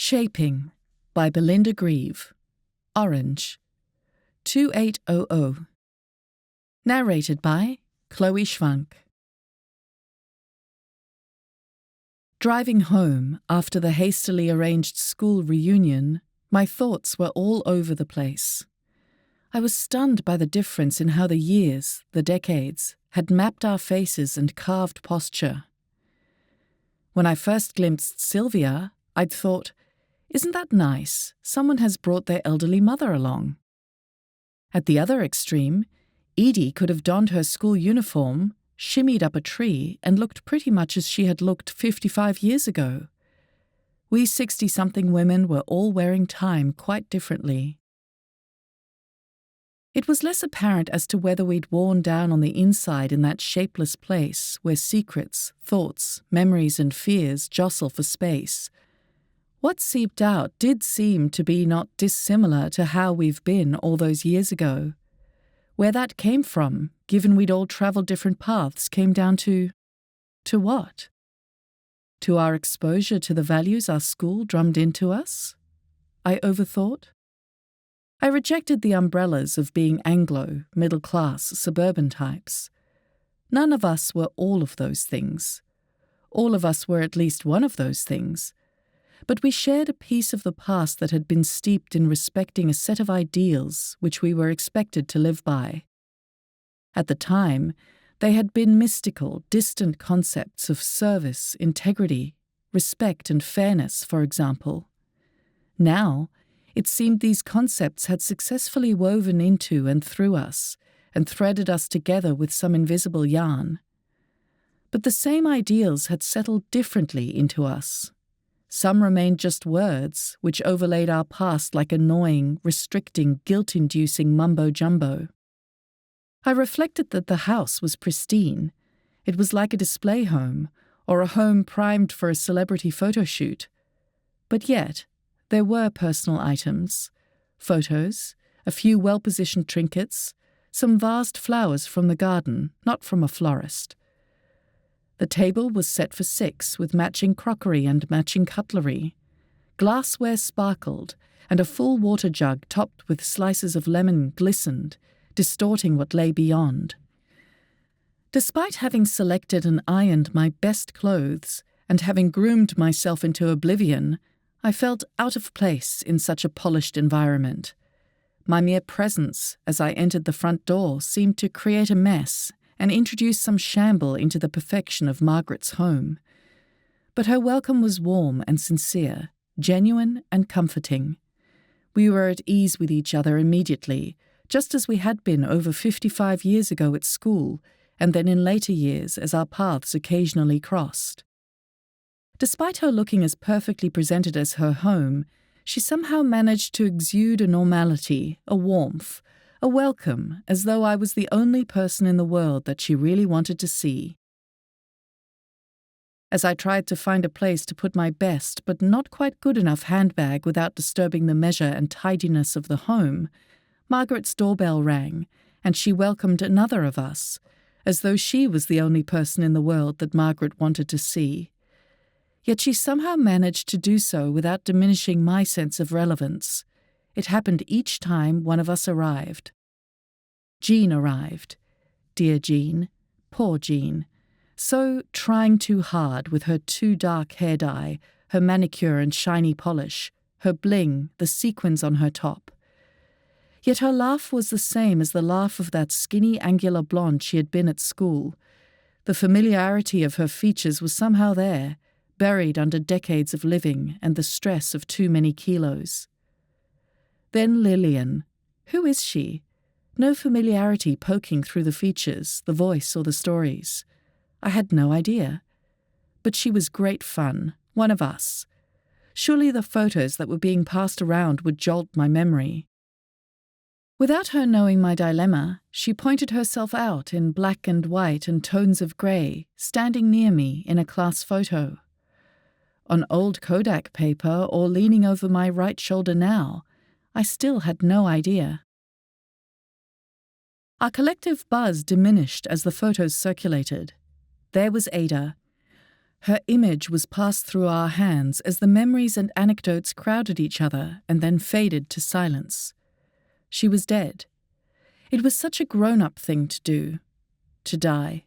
Shaping by Belinda Grieve. Orange. 2800. Narrated by Chloe Schwank. Driving home after the hastily arranged school reunion, my thoughts were all over the place. I was stunned by the difference in how the years, the decades, had mapped our faces and carved posture. When I first glimpsed Sylvia, I'd thought, isn't that nice? Someone has brought their elderly mother along. At the other extreme, Edie could have donned her school uniform, shimmied up a tree, and looked pretty much as she had looked 55 years ago. We 60-something women were all wearing time quite differently. It was less apparent as to whether we'd worn down on the inside in that shapeless place where secrets, thoughts, memories and fears jostle for space. What seeped out did seem to be not dissimilar to how we've been all those years ago. Where that came from, given we'd all travelled different paths, came down to what? To our exposure to the values our school drummed into us? I overthought. I rejected the umbrellas of being Anglo, middle-class, suburban types. None of us were all of those things. All of us were at least one of those things. But we shared a piece of the past that had been steeped in respecting a set of ideals which we were expected to live by. At the time, they had been mystical, distant concepts of service, integrity, respect and fairness, for example. Now, it seemed these concepts had successfully woven into and through us, and threaded us together with some invisible yarn. But the same ideals had settled differently into us. Some remained just words, which overlaid our past like annoying, restricting, guilt-inducing mumbo-jumbo. I reflected that the house was pristine. It was like a display home, or a home primed for a celebrity photo shoot. But yet, there were personal items, photos, a few well-positioned trinkets, some vast flowers from the garden, not from a florist. The table was set for 6 with matching crockery and matching cutlery. Glassware sparkled, and a full water jug topped with slices of lemon glistened, distorting what lay beyond. Despite having selected and ironed my best clothes and having groomed myself into oblivion, I felt out of place in such a polished environment. My mere presence as I entered the front door seemed to create a mess and introduce some shamble into the perfection of Margaret's home. But her welcome was warm and sincere, genuine and comforting. We were at ease with each other immediately, just as we had been over 55 years ago at school, and then in later years as our paths occasionally crossed. Despite her looking as perfectly presented as her home, she somehow managed to exude a normality, a warmth, a welcome, as though I was the only person in the world that she really wanted to see. As I tried to find a place to put my best but not quite good enough handbag without disturbing the measure and tidiness of the home, Margaret's doorbell rang, and she welcomed another of us, as though she was the only person in the world that Margaret wanted to see. Yet she somehow managed to do so without diminishing my sense of relevance. It happened each time one of us arrived. Jean arrived. Dear Jean. Poor Jean. So trying too hard with her too dark hair dye, her manicure and shiny polish, her bling, the sequins on her top. Yet her laugh was the same as the laugh of that skinny, angular blonde she had been at school. The familiarity of her features was somehow there, buried under decades of living and the stress of too many kilos. Then Lillian. Who is she? No familiarity poking through the features, the voice or the stories. I had no idea. But she was great fun, one of us. Surely the photos that were being passed around would jolt my memory. Without her knowing my dilemma, she pointed herself out in black and white and tones of grey, standing near me in a class photo. On old Kodak paper or leaning over my right shoulder now, I still had no idea. Our collective buzz diminished as the photos circulated. There was Ada. Her image was passed through our hands as the memories and anecdotes crowded each other and then faded to silence. She was dead. It was such a grown-up thing to do, to die.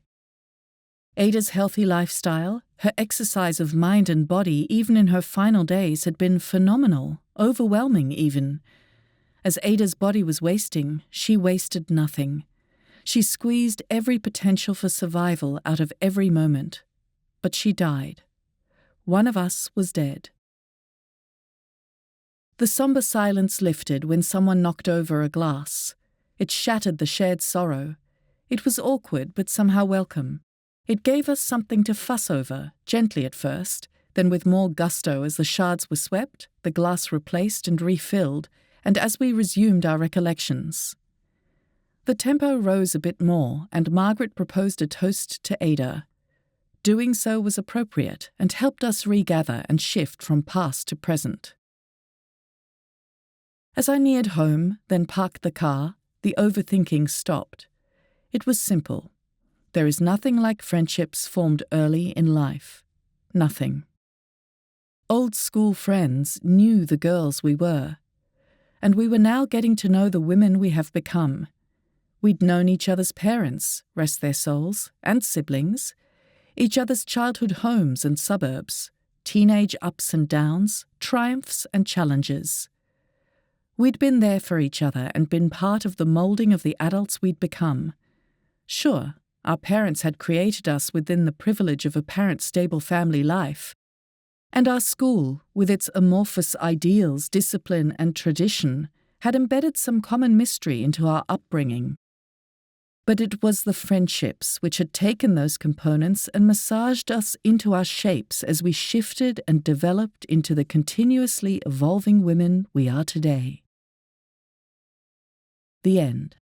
Ada's healthy lifestyle, her exercise of mind and body even in her final days had been phenomenal, overwhelming even. As Ada's body was wasting, she wasted nothing. She squeezed every potential for survival out of every moment. But she died. One of us was dead. The somber silence lifted when someone knocked over a glass. It shattered the shared sorrow. It was awkward but somehow welcome. It gave us something to fuss over, gently at first, then with more gusto as the shards were swept, the glass replaced and refilled, and as we resumed our recollections. The tempo rose a bit more, and Margaret proposed a toast to Ada. Doing so was appropriate and helped us regather and shift from past to present. As I neared home, then parked the car, the overthinking stopped. It was simple. There is nothing like friendships formed early in life. Nothing. Old school friends knew the girls we were, and we were now getting to know the women we have become. We'd known each other's parents, rest their souls, and siblings, each other's childhood homes and suburbs, teenage ups and downs, triumphs and challenges. We'd been there for each other and been part of the moulding of the adults we'd become. Sure, our parents had created us within the privilege of apparent stable family life, and our school, with its amorphous ideals, discipline and tradition, had embedded some common mystery into our upbringing. But it was the friendships which had taken those components and massaged us into our shapes as we shifted and developed into the continuously evolving women we are today. The end.